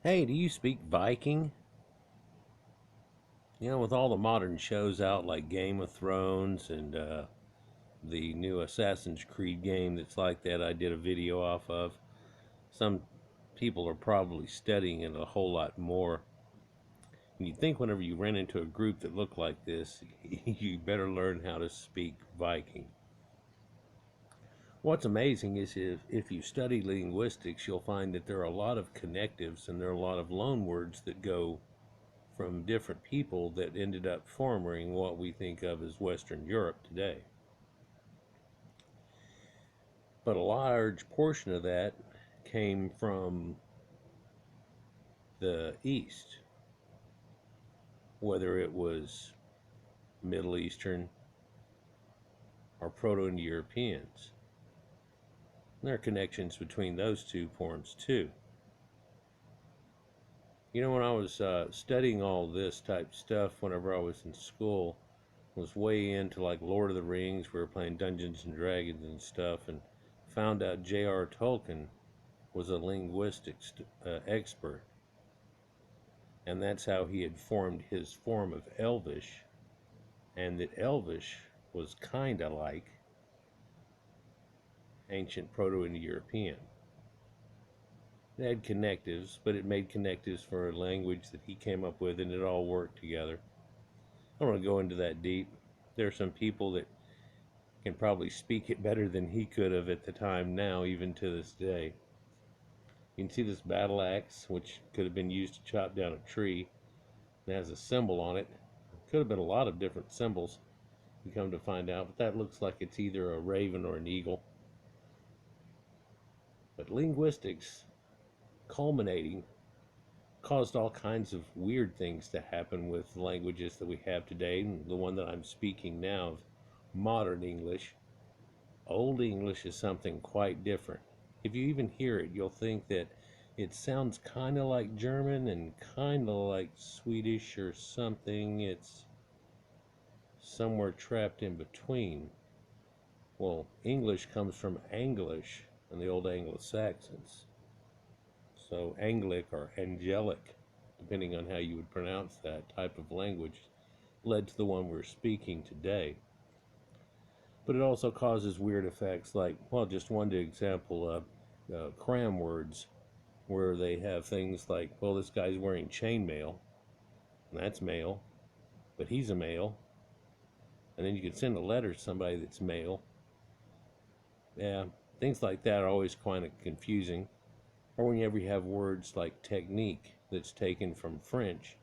Hey, do you speak Viking? You know, with all the modern shows out like Game of Thrones and the new Assassin's Creed game that's like that, I did a video off of. Some people are probably studying it a whole lot more. And you'd think whenever you ran into a group that looked like this, you better learn how to speak Viking. What's amazing is if you study linguistics, you'll find that there are a lot of connectives and there are a lot of loan words that go from different people that ended up forming what we think of as Western Europe today. But a large portion of that came from the East, whether it was Middle Eastern or Proto Indo Europeans. There are connections between those two forms too. You know, when I was studying all this type stuff whenever I was in school, was way into like Lord of the Rings. We were playing Dungeons and Dragons and stuff, and found out J.R. Tolkien was a linguistics expert, and that's how he had formed his form of Elvish, and that Elvish was kind of like ancient Proto-Indo-European. It had connectives, but it made connectives for a language that he came up with, and it all worked together. I don't want to go into that deep. There are some people that can probably speak it better than he could have at the time now, even to this day. You can see this battle axe, which could have been used to chop down a tree. It has a symbol on it. Could have been a lot of different symbols, you come to find out, but that looks like it's either a raven or an eagle. But linguistics, culminating, caused all kinds of weird things to happen with languages that we have today. And the one that I'm speaking now of, modern English. Old English is something quite different. If you even hear it, you'll think that it sounds kind of like German and kind of like Swedish or something. It's somewhere trapped in between. Well, English comes from Anglish and the old Anglo-Saxons. So Anglic or angelic, depending on how you would pronounce that type of language, led to the one we're speaking today. But it also causes weird effects like, well, just one example, cram words, where they have things like, well, this guy's wearing chainmail, and that's male, but he's a male. And then you can send a letter to somebody that's male. Yeah, things like that are always kind of confusing. Or whenever you have words like technique that's taken from French,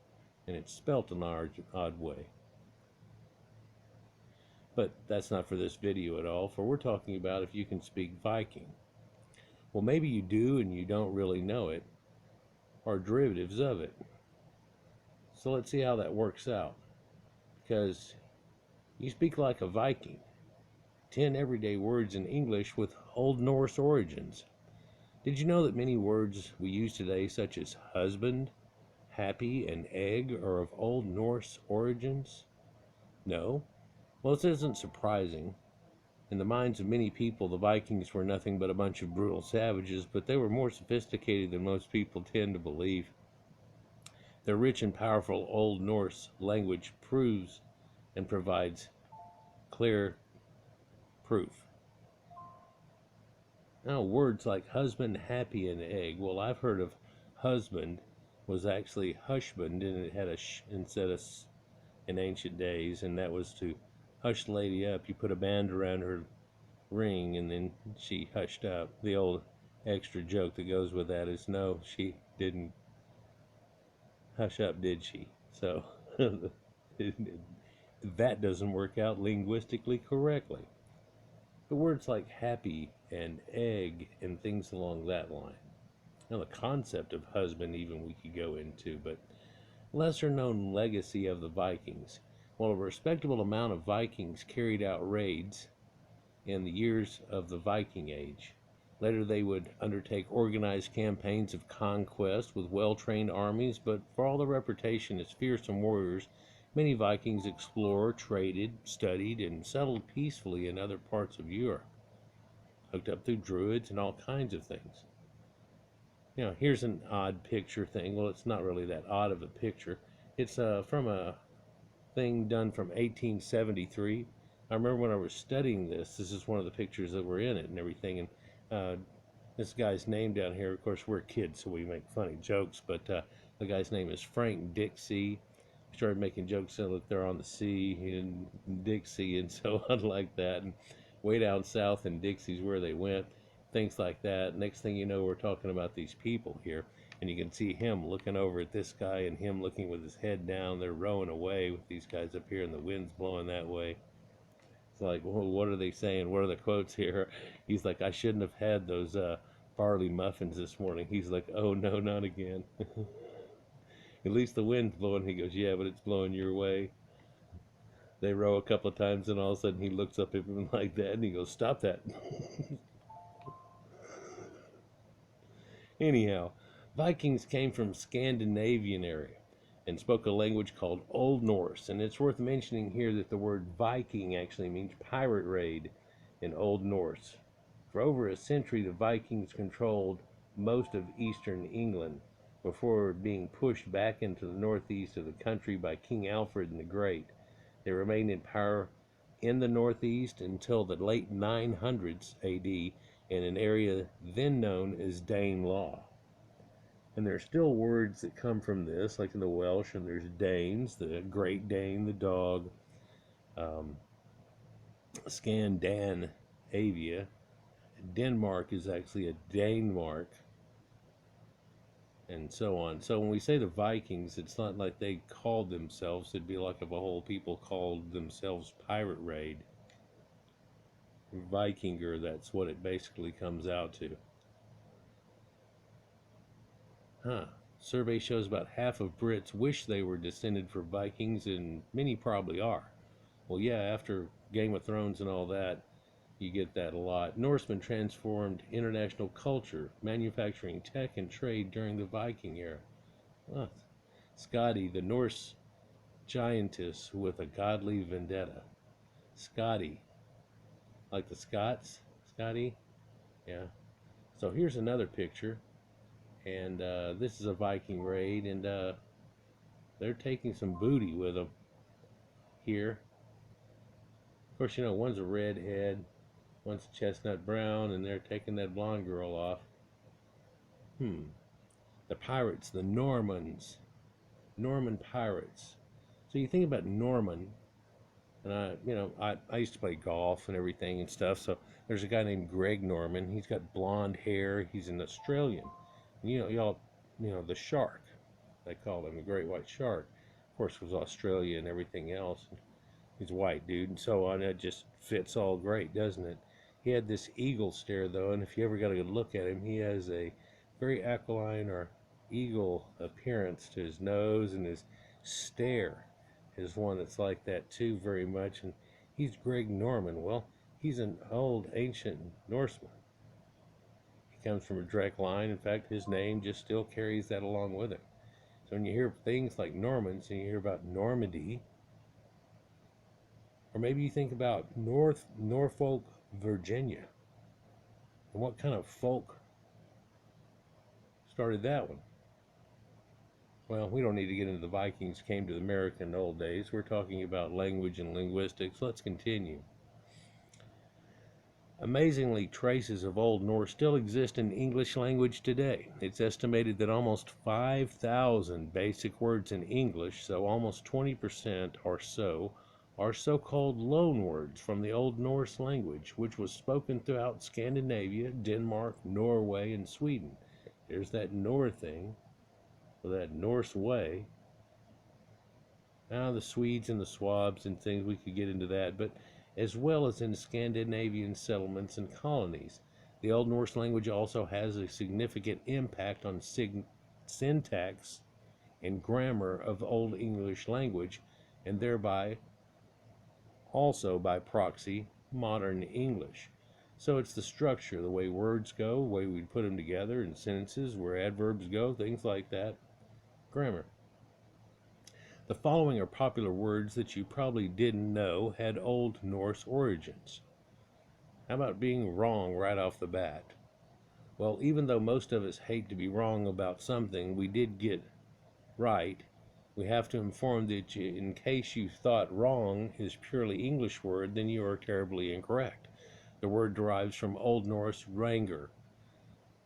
and it's spelt an odd way. But that's not for this video at all, for we're talking about if you can speak Viking. Well, maybe you do and you don't really know it, or derivatives of it. So let's see how that works out. Because you speak like a Viking. 10 everyday words in English with Old Norse origins. Did you know that many words we use today, such as husband, happy, and egg, are of Old Norse origins? No? Well, this isn't surprising. In the minds of many people, the Vikings were nothing but a bunch of brutal savages, but they were more sophisticated than most people tend to believe. Their rich and powerful Old Norse language proves and provides clear proof. Now, words like husband, happy, and egg. Well, I've heard of husband was actually hushband, and it had a sh instead of s in ancient days, and that was to hush the lady up. You put a band around her ring, and then she hushed up. The old extra joke that goes with that is, no, she didn't hush up, did she? So that doesn't work out linguistically correctly. The words like happy and egg and things along that line. Now, the concept of husband even we could go into, but lesser known legacy of the Vikings. While a respectable amount of Vikings carried out raids in the years of the Viking Age. Later they would undertake organized campaigns of conquest with well-trained armies, but for all their reputation as fearsome warriors, many Vikings explored, traded, studied, and settled peacefully in other parts of Europe, hooked up through druids and all kinds of things. Here's an odd picture thing. Well, it's not really that odd of a picture. It's from a thing done from 1873. I remember when I was studying this. This is one of the pictures that were in it and everything. And uh, this guy's name down here. Of course, we're kids, so we make funny jokes. But the guy's name is Frank Dixie. He started making jokes saying that they're on the sea in Dixie and so on like that. And way down south in Dixie's where they went. Things like that. Next thing you know, we're talking about these people here. And you can see him looking over at this guy and him looking with his head down. They're rowing away with these guys up here and the wind's blowing that way. It's like, well, what are they saying? What are the quotes here? He's like, I shouldn't have had those barley muffins this morning. He's like, oh no, not again. At least the wind's blowing. He goes, yeah, but it's blowing your way. They row a couple of times and all of a sudden he looks up at him like that and he goes, stop that. Anyhow, Vikings came from Scandinavian area and spoke a language called Old Norse. And it's worth mentioning here that the word Viking actually means pirate raid in Old Norse. For over a century, the Vikings controlled most of eastern England before being pushed back into the northeast of the country by King Alfred the Great. They remained in power in the northeast until the late 900s AD in an area then known as Danelaw. And there's still words that come from this, like in the Welsh, and there's Danes, the Great Dane, the dog, um, Scandinavia. Denmark is actually a Danemark, and so on. So when we say the Vikings, it's not like they called themselves. It'd be like if a whole people called themselves pirate raid. Vikinger, that's what it basically comes out to. Survey shows about half of Brits wish they were descended from Vikings, and many probably are. Well, yeah, after Game of Thrones and all that, you get that a lot. Norsemen transformed international culture, manufacturing, tech, and trade during the Viking era. Oh, Scotty, the Norse giantess with a godly vendetta. Scotty, like the Scots? Scotty? Yeah. So here's another picture. And this is a Viking raid, and they're taking some booty with them here. Of course, one's a redhead, one's a chestnut brown, and they're taking that blonde girl off. The pirates, the Normans, Norman pirates. So you think about Norman, and I used to play golf and everything and stuff. So there's a guy named Greg Norman. He's got blonde hair. He's an Australian. The shark, they called him, the great white shark. Of course, it was Australia and everything else. He's a white dude and so on. It just fits all great, doesn't it? He had this eagle stare, though, and if you ever got a good look at him, he has a very aquiline or eagle appearance to his nose, and his stare is one that's like that, too, very much. And he's Greg Norman. Well, he's an old, ancient Norseman. Comes from a direct line. In fact, his name just still carries that along with it. So when you hear things like Normans and you hear about Normandy, or maybe you think about Norfolk, Virginia, and what kind of folk started that one? Well, we don't need to get into the Vikings came to America in the old days. We're talking about language and linguistics. Let's continue. Amazingly, traces of Old Norse still exist in English language today. It's estimated that almost 5,000 basic words in English, so almost 20% or so, are so-called loan words from the Old Norse language, which was spoken throughout Scandinavia, Denmark, Norway, and Sweden. There's that Nor thing, or that Norse way. Now the Swedes and the Swabs and things, we could get into that, but as well as in Scandinavian settlements and colonies. The Old Norse language also has a significant impact on syntax and grammar of Old English language, and thereby also by proxy modern English. So it's the structure, the way words go, the way we put them together in sentences, where adverbs go, things like that. Grammar. The following are popular words that you probably didn't know had Old Norse origins. How about being wrong right off the bat? Well, even though most of us hate to be wrong about something we did get right, we have to inform that in case you thought wrong is purely English word, then you are terribly incorrect. The word derives from Old Norse ranger,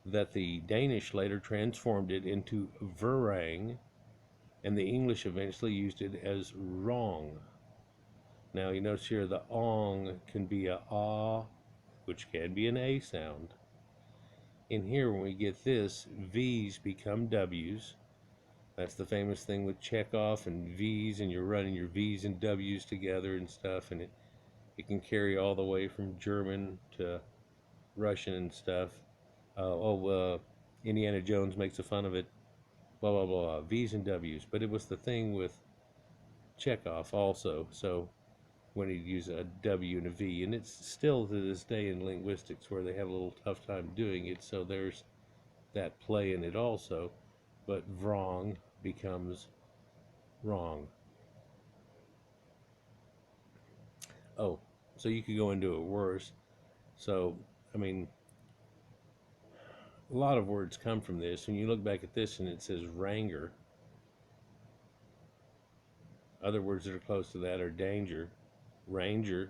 that the Danish later transformed it into verang, and the English eventually used it as wrong. Now you notice here the ong can be a ah, which can be an a sound. In here, when we get this, V's become W's. That's the famous thing with Chekhov and V's, and you're running your V's and W's together and stuff, and it can carry all the way from German to Russian and stuff. Indiana Jones makes a fun of it, blah, blah, blah, V's and W's. But it was the thing with Chekhov also, so when he'd use a W and a V, and it's still to this day in linguistics where they have a little tough time doing it, so there's that play in it also, but wrong becomes wrong. Oh, so you could go into it worse. So, I mean, a lot of words come from this. When you look back at this and it says ranger, other words that are close to that are danger, ranger,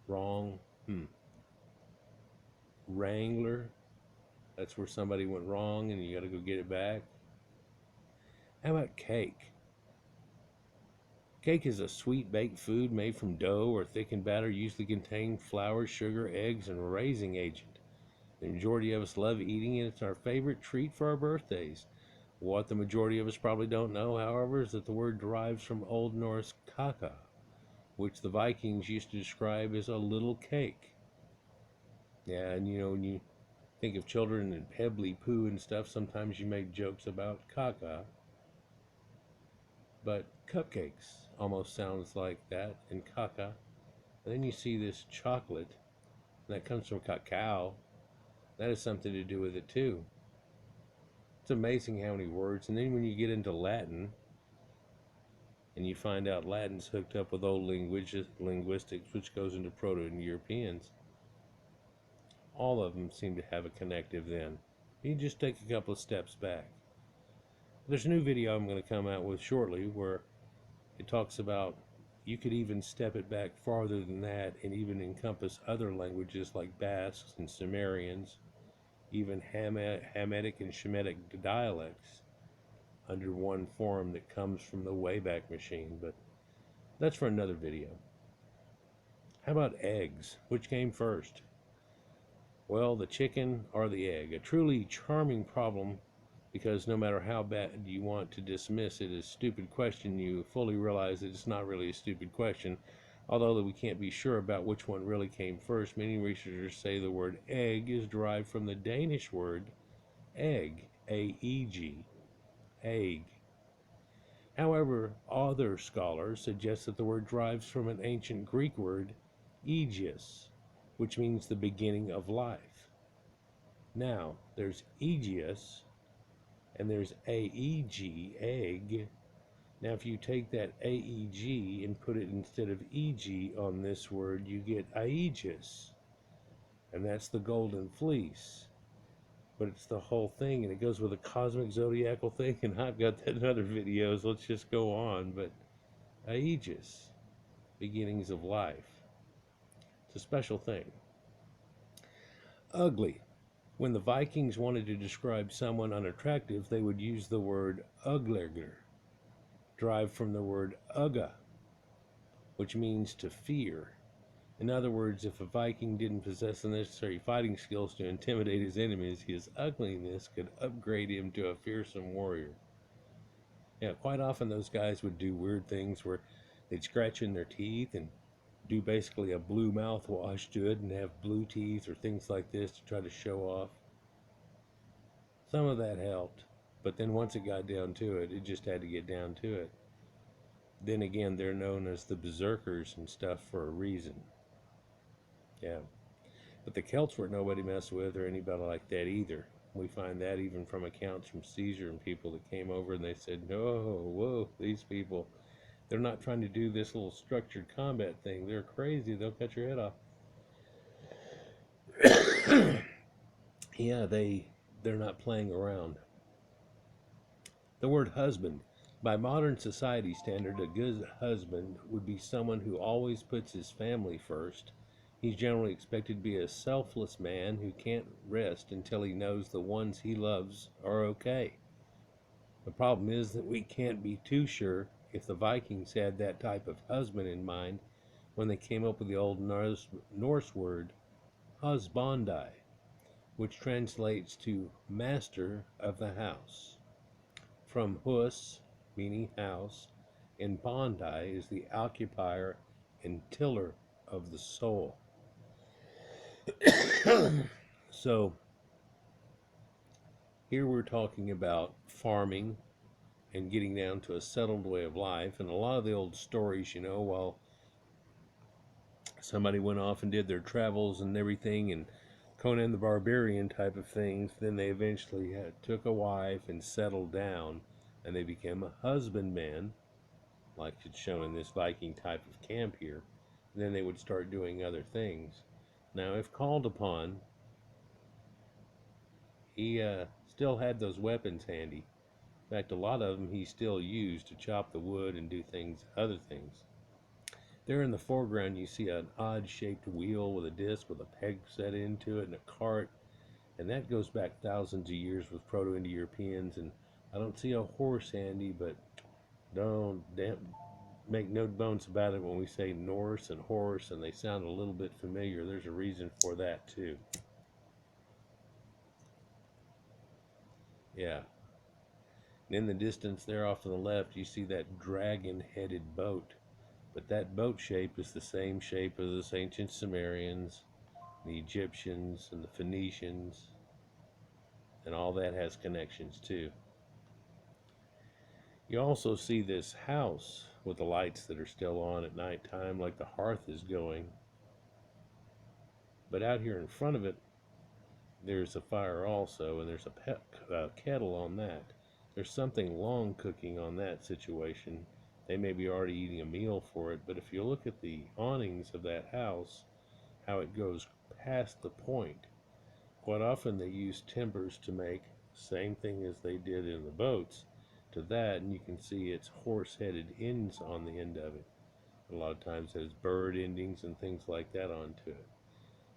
wrong, wrangler, that's where somebody went wrong and you got to go get it back. How about cake? Cake is a sweet baked food made from dough or thickened batter, usually containing flour, sugar, eggs, and a raising agent. The majority of us love eating it. It's our favorite treat for our birthdays. What the majority of us probably don't know, however, is that the word derives from Old Norse kaka, which the Vikings used to describe as a little cake. Yeah, and when you think of children and pebbly poo and stuff, sometimes you make jokes about kaka. But cupcakes almost sounds like that in kaka. And then you see this chocolate, and that comes from cacao. That has something to do with it too. It's amazing how many words. And then when you get into Latin, and you find out Latin's hooked up with old linguistics, which goes into proto and Europeans, all of them seem to have a connective then. You just take a couple of steps back. There's a new video I'm going to come out with shortly where it talks about you could even step it back farther than that and even encompass other languages like Basques and Sumerians, even Hamitic and Shemitic dialects under one form that comes from the Wayback Machine, but that's for another video. How about eggs? Which came first? Well, the chicken or the egg? A truly charming problem, because no matter how bad you want to dismiss it as a stupid question, you fully realize that it's not really a stupid question. Although we can't be sure about which one really came first, many researchers say the word egg is derived from the Danish word egg, A-E-G, egg. However, other scholars suggest that the word derives from an ancient Greek word, aegeus, which means the beginning of life. Now, there's aegeus, and there's AEG, egg. Now, if you take that AEG and put it instead of EG on this word, you get aegis, and that's the golden fleece. But it's the whole thing, and it goes with a cosmic zodiacal thing, and I've got that in other videos. Let's just go on. But aegis, beginnings of life. It's a special thing. Ugly. When the Vikings wanted to describe someone unattractive, they would use the word ugliger, derived from the word ugga, which means to fear. In other words, if a Viking didn't possess the necessary fighting skills to intimidate his enemies, his ugliness could upgrade him to a fearsome warrior. Yeah, quite often those guys would do weird things where they'd scratch in their teeth and do basically a blue mouthwash to it and have blue teeth or things like this to try to show off. Some of that helped, but then once it got down to it, it just had to get down to it. Then again, they're known as the berserkers and stuff for a reason. Yeah. But the Celts were nobody messed with or anybody like that either. We find that even from accounts from Caesar and people that came over and they said, no, whoa, these people, they're not trying to do this little structured combat thing. They're crazy. They'll cut your head off. Yeah, they're not playing around. The word husband. By modern society standard, a good husband would be someone who always puts his family first. He's generally expected to be a selfless man who can't rest until he knows the ones he loves are okay. The problem is that we can't be too sure if the Vikings had that type of husband in mind when they came up with the old Norse word husbandi, which translates to master of the house. From hus, meaning house, and bondi is the occupier and tiller of the soul. So here we're talking about farming and getting down to a settled way of life. And a lot of the old stories, while somebody went off and did their travels and everything, and Conan the Barbarian type of things, then they eventually took a wife and settled down, and they became a husbandman, like it's shown in this Viking type of camp here. And then they would start doing other things. Now, if called upon, he still had those weapons handy. In fact, a lot of them he still used to chop the wood and do other things. There in the foreground, you see an odd-shaped wheel with a disc with a peg set into it and a cart, and that goes back thousands of years with Proto-Indo-Europeans. And I don't see a horse handy, but don't make no bones about it when we say Norse and horse, and they sound a little bit familiar. There's a reason for that too. Yeah. And in the distance there off to the left, you see that dragon-headed boat. But that boat shape is the same shape as the ancient Sumerians, the Egyptians, and the Phoenicians, and all that has connections too. You also see this house with the lights that are still on at nighttime, like the hearth is going. But out here in front of it, there's a fire also, and there's a kettle on that. There's something long cooking on that situation. They may be already eating a meal for it, but if you look at the awnings of that house, how it goes past the point, quite often they use timbers to make, same thing as they did in the boats, to that, and you can see it's horse-headed ends on the end of it. A lot of times it has bird endings and things like that onto it.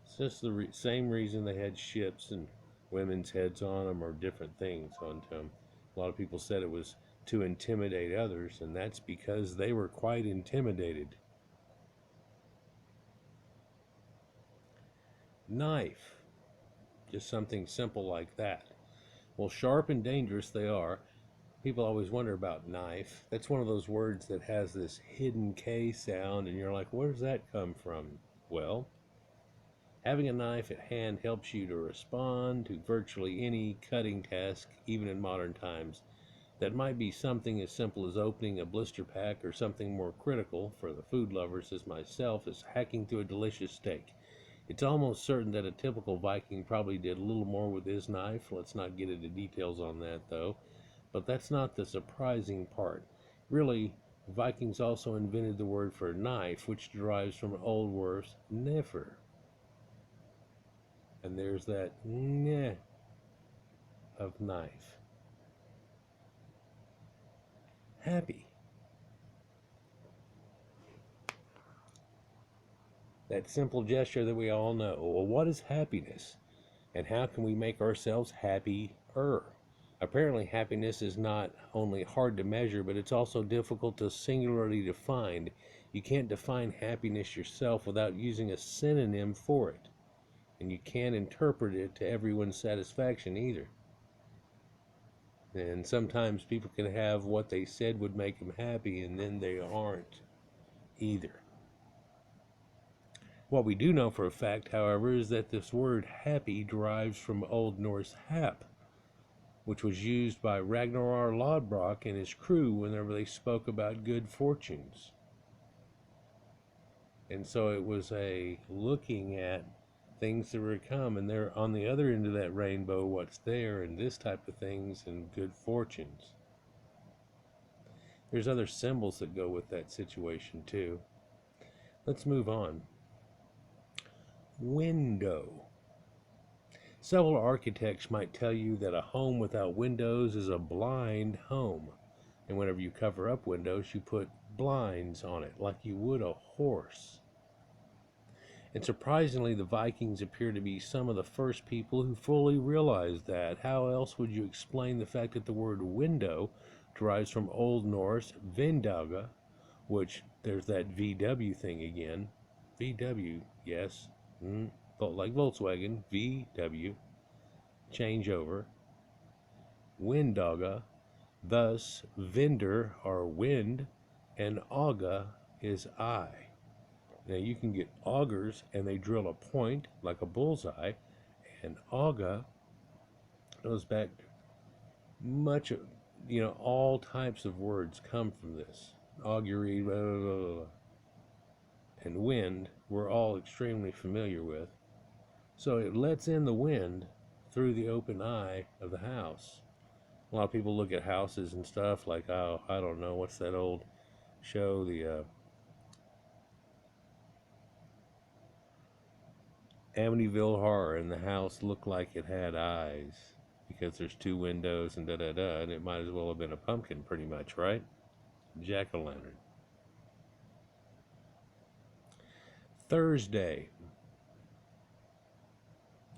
It's just the same reason they had ships and women's heads on them or different things onto them. A lot of people said it was to intimidate others, and that's because they were quite intimidated. Knife. Just something simple like that. Well, sharp and dangerous they are. People always wonder about knife. That's one of those words that has this hidden K sound, and you're like, where does that come from? Well, having a knife at hand helps you to respond to virtually any cutting task, even in modern times. That might be something as simple as opening a blister pack, or something more critical for the food lovers as myself as hacking through a delicious steak. It's almost certain that a typical Viking probably did a little more with his knife. Let's not get into details on that, though. But that's not the surprising part. Really, Vikings also invented the word for knife, which derives from Old Norse nefer. And there's that "neh" of knife. Happy. That simple gesture that we all know. Well, what is happiness? And how can we make ourselves happier? Apparently, happiness is not only hard to measure, but it's also difficult to singularly define. You can't define happiness yourself without using a synonym for it. And you can't interpret it to everyone's satisfaction either. And sometimes people can have what they said would make them happy, and then they aren't either. What we do know for a fact, however, is that this word happy derives from Old Norse hap, which was used by Ragnar Lodbrok and his crew whenever they spoke about good fortunes. And so it was a looking at things that were to come, and they're on the other end of that rainbow, what's there, and this type of things, and good fortunes. There's other symbols that go with that situation too. Let's move on. Window. Several architects might tell you that a home without windows is a blind home. And whenever you cover up windows, you put blinds on it, like you would a horse. And surprisingly, the Vikings appear to be some of the first people who fully realized that. How else would you explain the fact that the word window derives from Old Norse vindaga, which there's that VW thing again. VW, yes. Like Volkswagen, VW, changeover. Windaga, thus vinder or wind, and auga is eye. Now you can get augers and they drill a point like a bullseye, and auga goes back much of, all types of words come from this. Augury, blah, blah, blah, blah. And wind, we're all extremely familiar with. So it lets in the wind through the open eye of the house. A lot of people look at houses and stuff like, oh, I don't know, what's that old show, the Amityville Horror, and the house looked like it had eyes because there's two windows and da-da-da, and it might as well have been a pumpkin pretty much, right? Jack-o'-lantern. Thursday.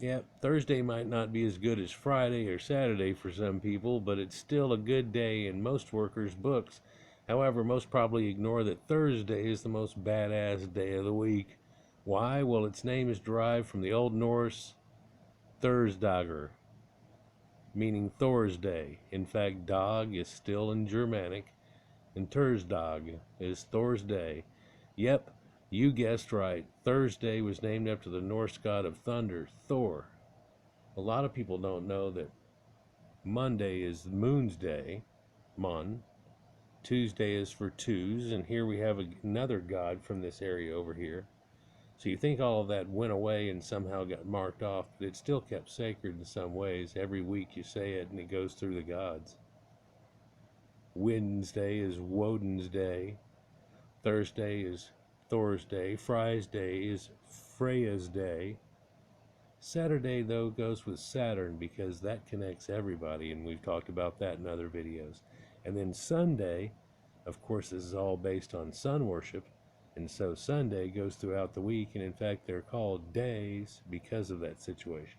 Yep, Thursday might not be as good as Friday or Saturday for some people, but it's still a good day in most workers' books. However, most probably ignore that Thursday is the most badass day of the week. Why? Well, its name is derived from the Old Norse Thursdagur, meaning Thor's Day. In fact, Dag is still in Germanic, and Thursdag is Thor's Day. Yep, you guessed right. Thursday was named after the Norse god of thunder, Thor. A lot of people don't know that Monday is the moon's day, Mon. Tuesday is for twos, and here we have another god from this area over here. So you think all of that went away and somehow got marked off, but it's still kept sacred in some ways. Every week you say it and it goes through the gods. Wednesday is Woden's day. Thursday is Thor's day. Friday is Freya's day. Saturday, though, goes with Saturn because that connects everybody, and we've talked about that in other videos. And then Sunday, of course, this is all based on sun worship, and so Sunday goes throughout the week, and in fact, they're called days because of that situation.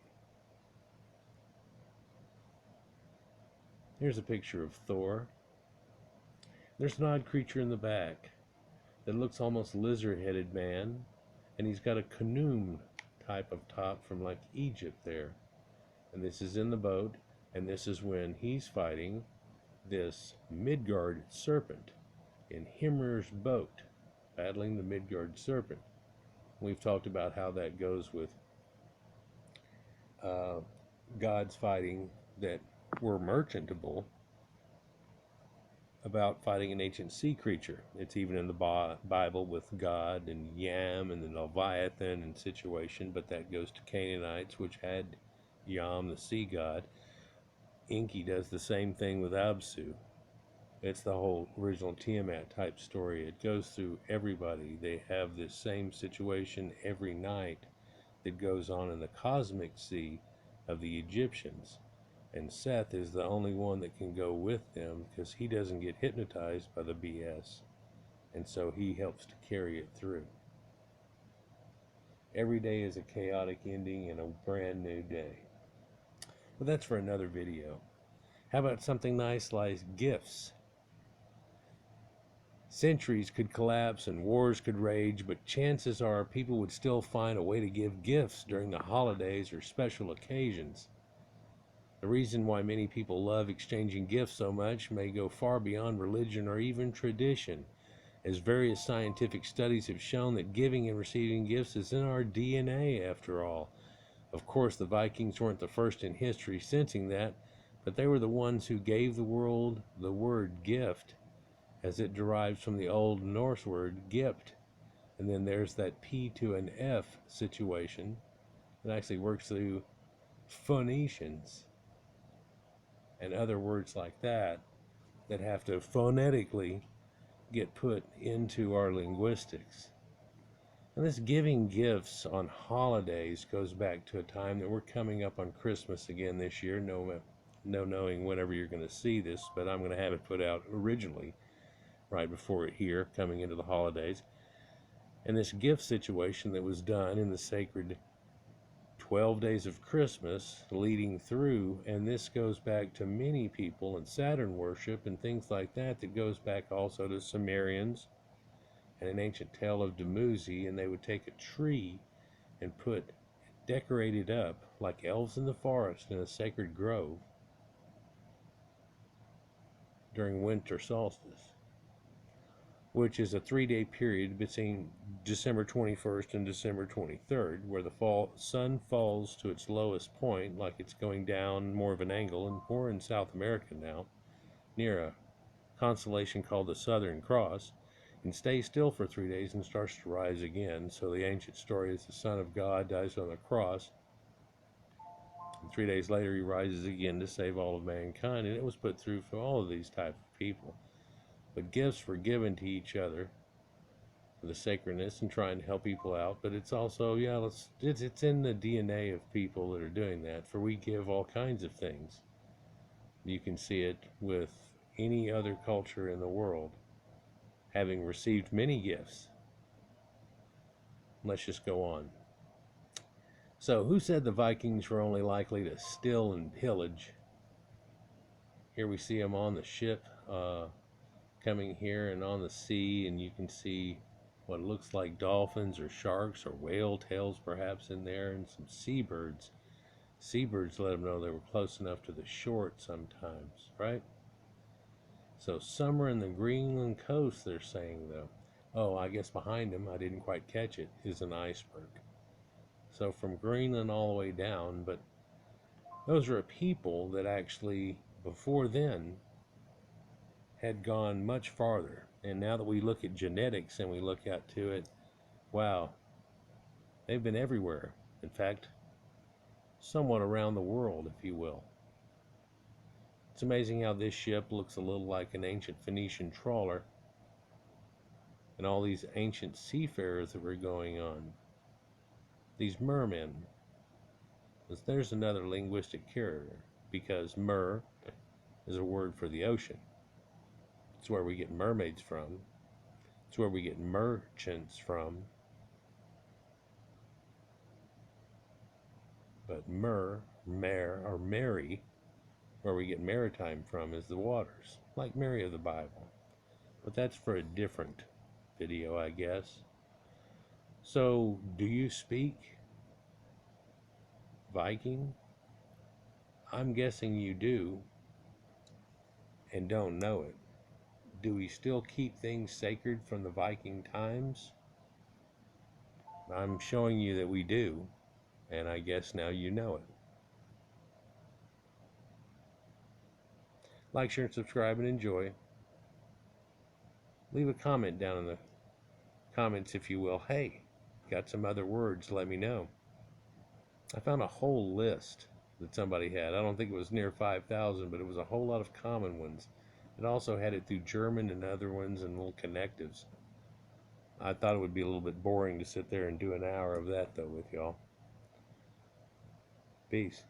Here's a picture of Thor. There's an odd creature in the back that looks almost lizard-headed man, and he's got a canoe type of top from like Egypt there. And this is in the boat, and this is when he's fighting this Midgard serpent in Hymir's boat, battling the Midgard serpent. We've talked about how that goes with gods fighting that were merchantable about fighting an ancient sea creature. It's even in the Bible with God and Yam and the Leviathan and situation, but that goes to Canaanites, which had Yam, the sea god. Enki does the same thing with Absu. It's the whole original Tiamat type story. It goes through everybody. They have this same situation every night that goes on in the cosmic sea of the Egyptians. And Seth is the only one that can go with them because he doesn't get hypnotized by the BS. And so he helps to carry it through. Every day is a chaotic ending and a brand new day. But that's for another video. How about something nice like gifts? Centuries could collapse and wars could rage, but chances are people would still find a way to give gifts during the holidays or special occasions. The reason why many people love exchanging gifts so much may go far beyond religion or even tradition, as various scientific studies have shown that giving and receiving gifts is in our DNA after all. Of course, the Vikings weren't the first in history sensing that, but they were the ones who gave the world the word gift, as it derives from the Old Norse word gipt. And then there's that P to an F situation that actually works through Phoenicians and other words like that that have to phonetically get put into our linguistics. And this giving gifts on holidays goes back to a time that we're coming up on Christmas again this year. No knowing whenever you're going to see this, but I'm going to have it put out originally right before it here, coming into the holidays. And this gift situation that was done in the sacred 12 days of Christmas leading through, and this goes back to many people and Saturn worship and things like that, that goes back also to Sumerians and an ancient tale of Dumuzi, and they would take a tree and decorate it up like elves in the forest in a sacred grove during winter solstice, which is a 3-day period between December 21st and December 23rd, where the sun falls to its lowest point, like it's going down more of an angle, and more in South America now, near a constellation called the Southern Cross, and stays still for 3 days and starts to rise again. So the ancient story is the Son of God dies on the cross, and 3 days later he rises again to save all of mankind, and it was put through for all of these type of people. But gifts were given to each other for the sacredness and trying to help people out. But it's also, it's in the DNA of people that are doing that, for we give all kinds of things. You can see it with any other culture in the world having received many gifts. Let's just go on. So, who said the Vikings were only likely to steal and pillage? Here we see them on the ship coming here and on the sea, and you can see what looks like dolphins or sharks or whale tails perhaps in there, and some seabirds. Seabirds let them know they were close enough to the shore sometimes, right? So somewhere in the Greenland coast, they're saying, though. Oh, I guess behind them, I didn't quite catch it, is an iceberg. So from Greenland all the way down, but those are a people that actually, before then, had gone much farther. And now that we look at genetics and we look out to it, wow, they've been everywhere. In fact, somewhat around the world, if you will. It's amazing how this ship looks a little like an ancient Phoenician trawler, and all these ancient seafarers that were going on. These mermen. There's another linguistic character, because mer is a word for the ocean. It's where we get mermaids from. It's where we get merchants from. But mare, or Mary, where we get maritime from, is the waters, like Mary of the Bible. But that's for a different video, I guess. So, do you speak Viking? I'm guessing you do, and don't know it. Do we still keep things sacred from the Viking times? I'm showing you that we do, and I guess now you know it. Like, share, and subscribe, and enjoy. Leave a comment down in the comments, if you will. Hey, got some other words, let me know. I found a whole list that somebody had. I don't think it was near 5,000, but it was a whole lot of common ones. It also had it through German and other ones and little connectives. I thought it would be a little bit boring to sit there and do an hour of that, though, with y'all. Peace.